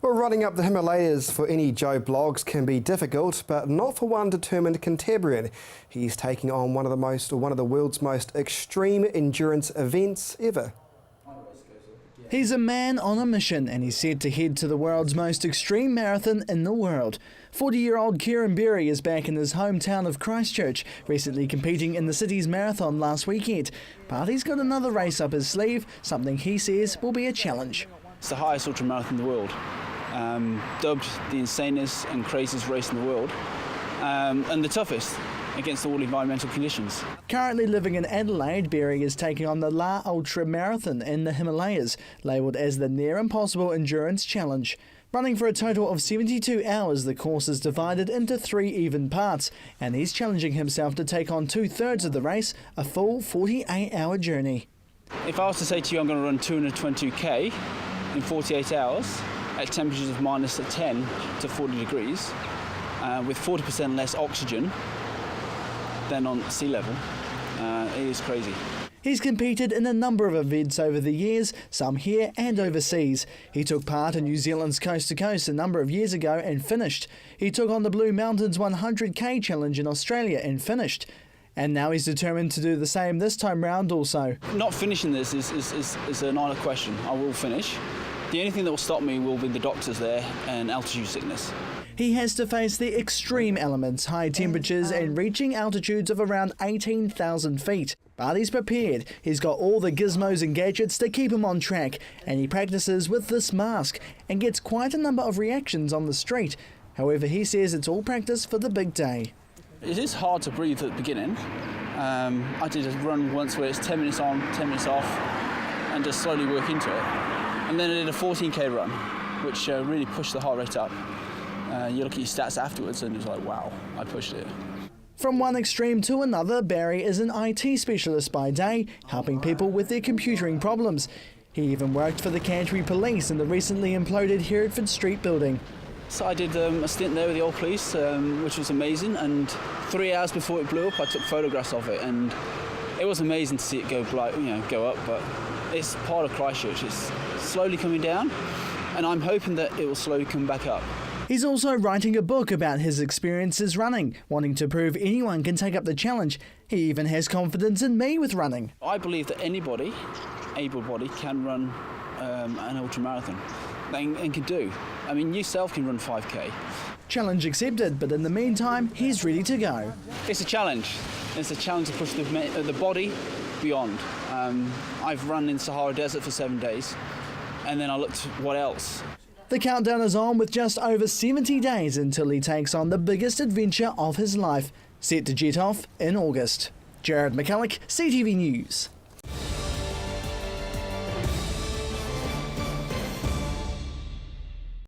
Well, running up the Himalayas for any Joe Bloggs can be difficult, but not for one determined Canterburyan. He's taking on one of the world's most extreme endurance events ever. He's a man on a mission and he's set to head to the world's most extreme marathon in the world. 40-year-old Canterbury is back in his hometown of Christchurch, recently competing in the city's marathon last weekend. But he's got another race up his sleeve, something he says will be a challenge. It's the highest ultramarathon in the world, dubbed the insanest and craziest race in the world, and the toughest against all environmental conditions. Currently living in Adelaide, Berry is taking on the La Ultra Marathon in the Himalayas, labelled as the Near Impossible Endurance Challenge. Running for a total of 72 hours, the course is divided into 3 even parts, and he's challenging himself to take on 2/3 of the race, a full 48-hour journey. If I was to say to you I'm going to run 222k in 48 hours at temperatures of minus 10 to 40 degrees, with 40% less oxygen than on sea level, it is crazy. He's competed in a number of events over the years, some here and overseas. He took part in New Zealand's Coast to Coast a number of years ago and finished. He took on the Blue Mountains 100k challenge in Australia and finished. And now he's determined to do the same this time round also. Not finishing this is not a question. I will finish. The only thing that will stop me will be the doctors there and altitude sickness. He has to face the extreme elements, high temperatures and reaching altitudes of around 18,000 feet. But he's prepared. He's got all the gizmos and gadgets to keep him on track, and he practices with this mask and gets quite a number of reactions on the street. However, he says it's all practice for the big day. It is hard to breathe at the beginning. I did a run once where it's 10 minutes on, 10 minutes off, and just slowly work into it. And then I did a 14k run, which really pushed the heart rate up. You look at your stats afterwards and it's like, wow, I pushed it. From one extreme to another, Barry is an IT specialist by day, helping people with their computering problems. He even worked for the Canterbury police in the recently imploded Hereford Street building. So I did a stint there with the old police, which was amazing, and 3 hours before it blew up I took photographs of it, and it was amazing to see it go up, but it's part of Christchurch. It's slowly coming down, and I'm hoping that it will slowly come back up. He's also writing a book about his experiences running, wanting to prove anyone can take up the challenge. He even has confidence in me with running. I believe that anybody, able-bodied, can run an ultramarathon and can do. I mean, yourself can run 5k. Challenge accepted, but in the meantime, he's ready to go. It's a challenge. It's a challenge to push the body beyond. I've run in Sahara Desert for 7 days, and then I looked what else. The countdown is on with just over 70 days until he takes on the biggest adventure of his life, set to jet off in August. Jared McCulloch, CTV News.